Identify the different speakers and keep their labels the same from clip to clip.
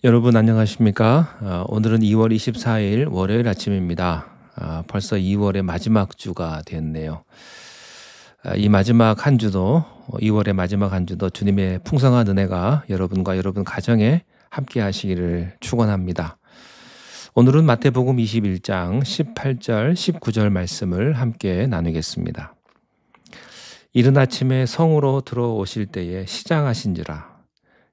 Speaker 1: 여러분 안녕하십니까? 오늘은 2월 24일 월요일 아침입니다. 벌써 2월의 마지막 주가 됐네요. 이 마지막 한 주도 2월의 마지막 한 주도 주님의 풍성한 은혜가 여러분과 여러분 가정에 함께 하시기를 축원합니다. 오늘은 마태복음 21장 18절 19절 말씀을 함께 나누겠습니다. 이른 아침에 성으로 들어오실 때에 시장하신지라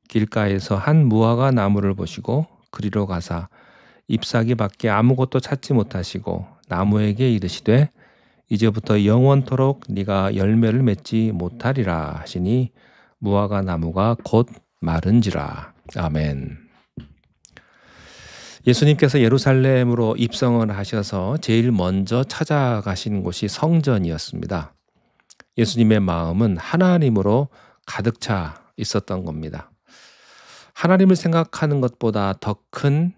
Speaker 1: 길가에서 한 무화과 나무를 보시고 그리로 가사 잎사귀 밖에 아무것도 찾지 못하시고 나무에게 이르시되 이제부터 영원토록 네가 열매를 맺지 못하리라 하시니 무화과 나무가 곧 마른지라. 아멘. 예수님께서 예루살렘으로 입성을 하셔서 제일 먼저 찾아가신 곳이 성전이었습니다. 예수님의 마음은 하나님으로 가득 차 있었던 겁니다. 하나님을 생각하는 것보다 더 큰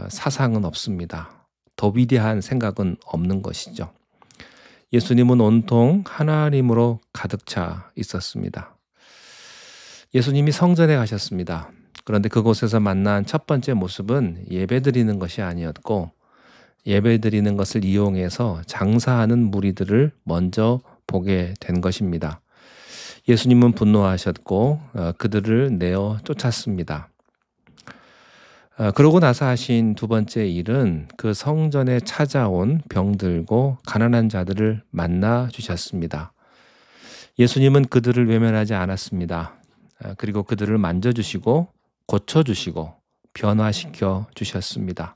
Speaker 1: 사상은 없습니다. 더 위대한 생각은 없는 것이죠. 예수님은 온통 하나님으로 가득 차 있었습니다. 예수님이 성전에 가셨습니다. 그런데 그곳에서 만난 첫 번째 모습은 예배드리는 것이 아니었고 예배드리는 것을 이용해서 장사하는 무리들을 먼저 보게 된 것입니다. 예수님은 분노하셨고 그들을 내어 쫓았습니다. 그러고 나서 하신 두 번째 일은 그 성전에 찾아온 병들고 가난한 자들을 만나 주셨습니다. 예수님은 그들을 외면하지 않았습니다. 그리고 그들을 만져주시고 고쳐주시고 변화시켜 주셨습니다.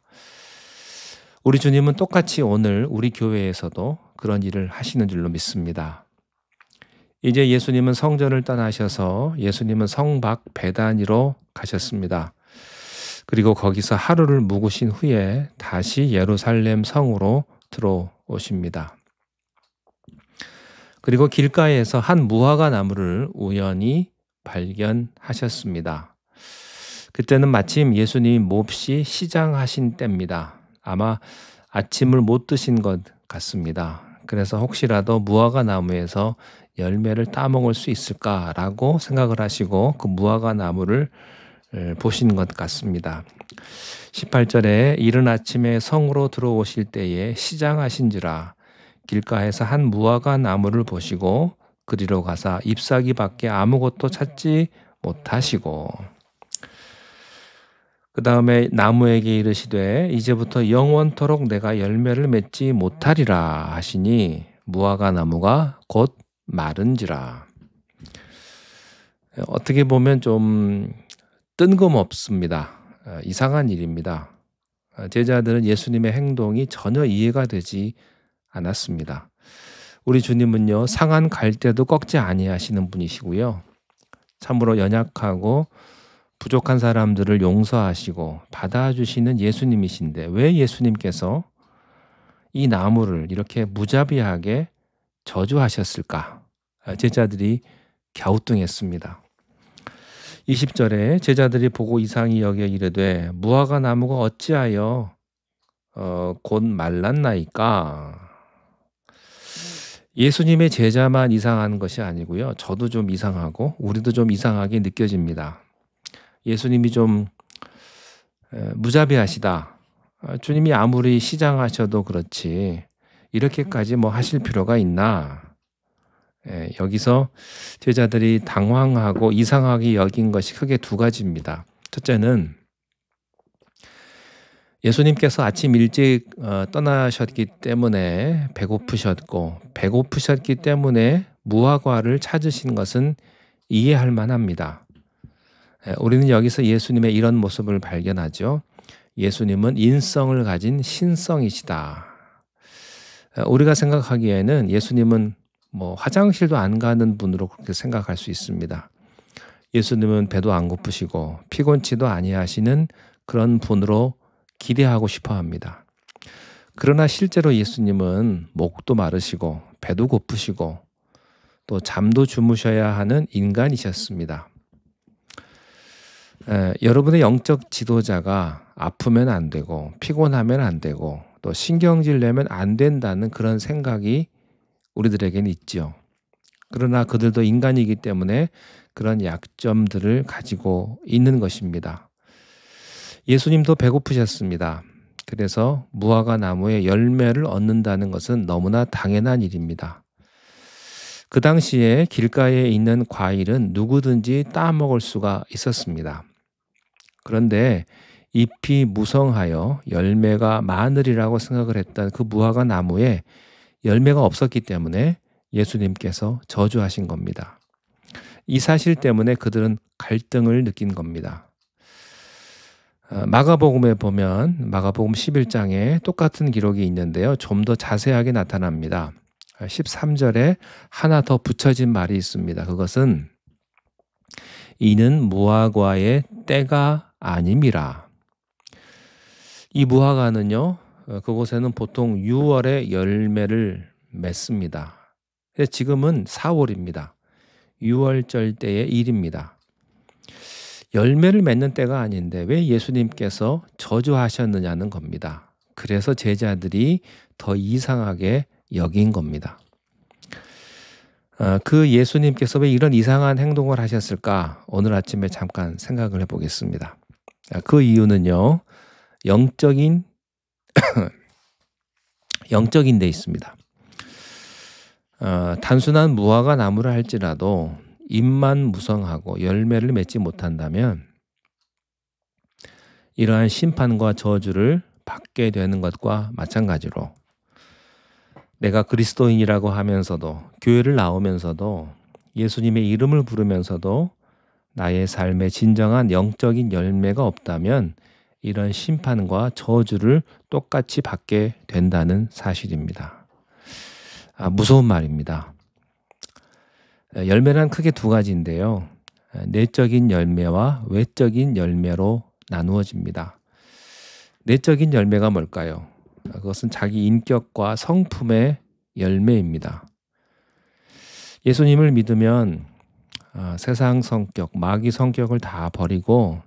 Speaker 1: 우리 주님은 똑같이 오늘 우리 교회에서도 그런 일을 하시는 줄로 믿습니다. 이제 예수님은 성전을 떠나셔서 예수님은 성 밖 베다니로 가셨습니다. 그리고 거기서 하루를 묵으신 후에 다시 예루살렘 성으로 들어오십니다. 그리고 길가에서 한 무화과 나무를 우연히 발견하셨습니다. 그때는 마침 예수님이 몹시 시장하신 때입니다. 아마 아침을 못 드신 것 같습니다. 그래서 혹시라도 무화과 나무에서 열매를 따먹을 수 있을까라고 생각을 하시고 그 무화과 나무를 보신 것 같습니다. 18절에 이른 아침에 성으로 들어오실 때에 시장하신지라 길가에서 한 무화과 나무를 보시고 그리로 가사 잎사귀 밖에 아무것도 찾지 못하시고 그 다음에 나무에게 이르시되 이제부터 영원토록 내가 열매를 맺지 못하리라 하시니 무화과 나무가 곧 마른지라. 어떻게 보면 좀 뜬금없습니다. 이상한 일입니다. 제자들은 예수님의 행동이 전혀 이해가 되지 않았습니다. 우리 주님은요, 상한 갈대도 꺾지 아니하시는 분이시고요. 참으로 연약하고 부족한 사람들을 용서하시고 받아주시는 예수님이신데 왜 예수님께서 이 나무를 이렇게 무자비하게 저주하셨을까? 제자들이 갸우뚱했습니다. 20절에 제자들이 보고 이상히 여겨 이르되 무화과 나무가 어찌하여 곧 말랐나이까? 예수님의 제자만 이상한 것이 아니고요. 저도 좀 이상하고 우리도 좀 이상하게 느껴집니다. 예수님이 좀 무자비하시다. 주님이 아무리 시장하셔도 그렇지 이렇게까지 뭐 하실 필요가 있나? 여기서 제자들이 당황하고 이상하게 여긴 것이 크게 두 가지입니다. 첫째는 예수님께서 아침 일찍 떠나셨기 때문에 배고프셨기 때문에 무화과를 찾으신 것은 이해할 만합니다. 우리는 여기서 예수님의 이런 모습을 발견하죠. 예수님은 인성을 가진 신성이시다. 우리가 생각하기에는 예수님은 화장실도 안 가는 분으로 그렇게 생각할 수 있습니다. 예수님은 배도 안 고프시고 피곤치도 아니하시는 그런 분으로 기대하고 싶어 합니다. 그러나 실제로 예수님은 목도 마르시고 배도 고프시고 또 잠도 주무셔야 하는 인간이셨습니다. 여러분의 영적 지도자가 아프면 안 되고 피곤하면 안 되고 또 신경질 내면 안 된다는 그런 생각이 우리들에게는 있죠. 그러나 그들도 인간이기 때문에 그런 약점들을 가지고 있는 것입니다. 예수님도 배고프셨습니다. 그래서 무화과 나무의 열매를 얻는다는 것은 너무나 당연한 일입니다. 그 당시에 길가에 있는 과일은 누구든지 따먹을 수가 있었습니다. 그런데 잎이 무성하여 열매가 많으리라고 생각을 했던 그 무화과 나무에 열매가 없었기 때문에 예수님께서 저주하신 겁니다. 이 사실 때문에 그들은 갈등을 느낀 겁니다. 마가복음에 보면 마가복음 11장에 똑같은 기록이 있는데요. 좀 더 자세하게 나타납니다. 13절에 하나 더 붙여진 말이 있습니다. 그것은 이는 무화과의 때가 아님이라. 이 무화과는요, 그곳에는 보통 6월에 열매를 맺습니다. 지금은 4월입니다. 6월절 때의 일입니다. 열매를 맺는 때가 아닌데 왜 예수님께서 저주하셨느냐는 겁니다. 그래서 제자들이 더 이상하게 여긴 겁니다. 그 예수님께서 왜 이런 이상한 행동을 하셨을까? 오늘 아침에 잠깐 생각을 해보겠습니다. 그 이유는요, 영적인 데 있습니다. 단순한 무화과 나무를 할지라도 잎만 무성하고 열매를 맺지 못한다면 이러한 심판과 저주를 받게 되는 것과 마찬가지로 내가 그리스도인이라고 하면서도 교회를 나오면서도 예수님의 이름을 부르면서도 나의 삶에 진정한 영적인 열매가 없다면 이런 심판과 저주를 똑같이 받게 된다는 사실입니다. 무서운 말입니다. 열매란 크게 두 가지인데요. 내적인 열매와 외적인 열매로 나누어집니다. 내적인 열매가 뭘까요? 그것은 자기 인격과 성품의 열매입니다. 예수님을 믿으면 세상 성격, 마귀 성격을 다 버리고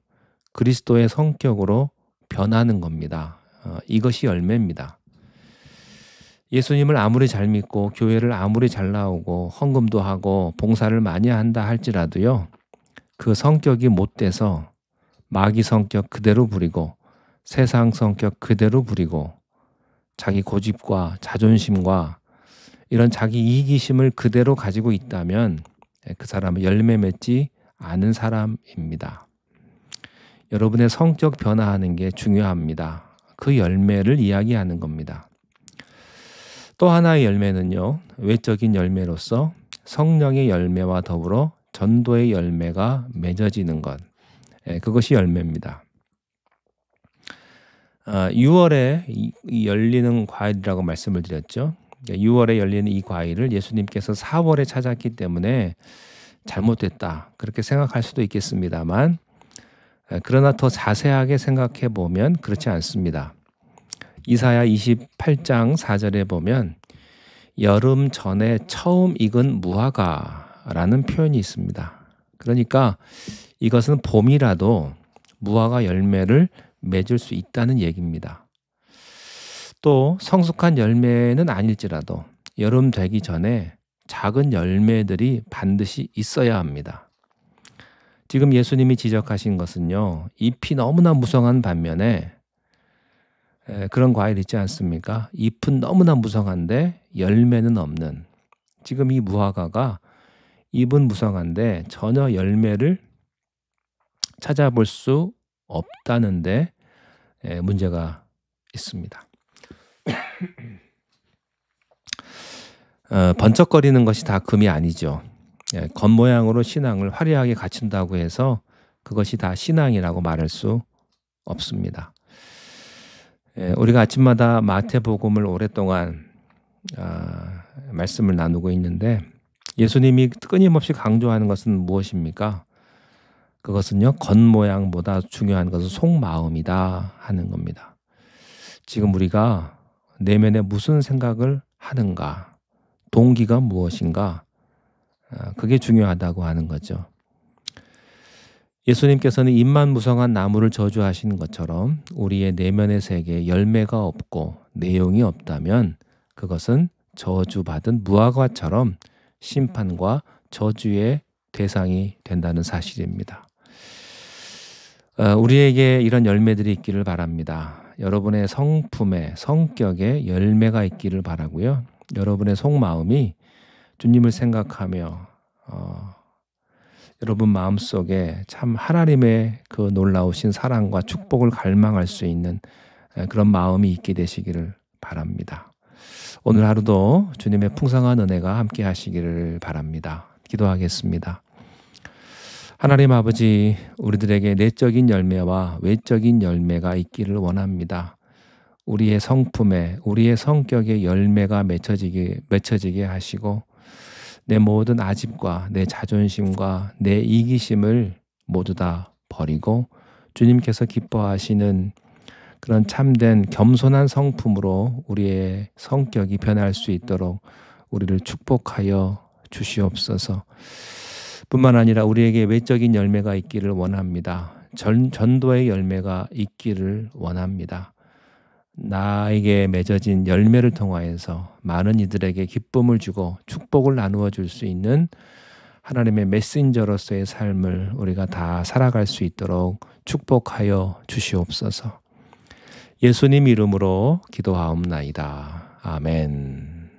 Speaker 1: 그리스도의 성격으로 변하는 겁니다. 이것이 열매입니다. 예수님을 아무리 잘 믿고 교회를 아무리 잘 나오고 헌금도 하고 봉사를 많이 한다 할지라도요, 그 성격이 못돼서 마귀 성격 그대로 부리고 세상 성격 그대로 부리고 자기 고집과 자존심과 이런 자기 이기심을 그대로 가지고 있다면 그 사람은 열매 맺지 않은 사람입니다. 여러분의 성격 변화하는 게 중요합니다. 그 열매를 이야기하는 겁니다. 또 하나의 열매는요, 외적인 열매로서 성령의 열매와 더불어 전도의 열매가 맺어지는 것. 그것이 열매입니다. 6월에 열리는 과일이라고 말씀을 드렸죠. 6월에 열리는 이 과일을 예수님께서 4월에 찾았기 때문에 잘못됐다, 그렇게 생각할 수도 있겠습니다만, 그러나 더 자세하게 생각해 보면 그렇지 않습니다. 이사야 28장 4절에 보면 여름 전에 처음 익은 무화과라는 표현이 있습니다. 그러니까 이것은 봄이라도 무화과 열매를 맺을 수 있다는 얘기입니다. 또 성숙한 열매는 아닐지라도 여름 되기 전에 작은 열매들이 반드시 있어야 합니다. 지금 예수님이 지적하신 것은요, 잎이 너무나 무성한 반면에 그런 과일 있지 않습니까? 잎은 너무나 무성한데 열매는 없는, 지금 이 무화과가 잎은 무성한데 전혀 열매를 찾아볼 수 없다는데 문제가 있습니다. 번쩍거리는 것이 다 금이 아니죠. 겉모양으로 신앙을 화려하게 갖춘다고 해서 그것이 다 신앙이라고 말할 수 없습니다. 우리가 아침마다 마태복음을 오랫동안 말씀을 나누고 있는데 예수님이 끊임없이 강조하는 것은 무엇입니까? 그것은요, 겉모양보다 중요한 것은 속마음이다 하는 겁니다. 지금 우리가 내면에 무슨 생각을 하는가, 동기가 무엇인가, 그게 중요하다고 하는 거죠. 예수님께서는 잎만 무성한 나무를 저주하시는 것처럼 우리의 내면의 세계에 열매가 없고 내용이 없다면 그것은 저주받은 무화과처럼 심판과 저주의 대상이 된다는 사실입니다. 우리에게 이런 열매들이 있기를 바랍니다. 여러분의 성품에, 성격에 열매가 있기를 바라고요. 여러분의 속마음이 주님을 생각하며 여러분 마음속에 참 하나님의 그 놀라우신 사랑과 축복을 갈망할 수 있는 그런 마음이 있게 되시기를 바랍니다. 오늘 하루도 주님의 풍성한 은혜가 함께 하시기를 바랍니다. 기도하겠습니다. 하나님 아버지, 우리들에게 내적인 열매와 외적인 열매가 있기를 원합니다. 우리의 성품에, 우리의 성격에 열매가 맺혀지게 하시고 내 모든 아집과 내 자존심과 내 이기심을 모두 다 버리고 주님께서 기뻐하시는 그런 참된 겸손한 성품으로 우리의 성격이 변할 수 있도록 우리를 축복하여 주시옵소서. 뿐만 아니라 우리에게 외적인 열매가 있기를 원합니다. 전도의 열매가 있기를 원합니다. 나에게 맺어진 열매를 통하여서 많은 이들에게 기쁨을 주고 축복을 나누어 줄 수 있는 하나님의 메신저로서의 삶을 우리가 다 살아갈 수 있도록 축복하여 주시옵소서. 예수님 이름으로 기도하옵나이다. 아멘.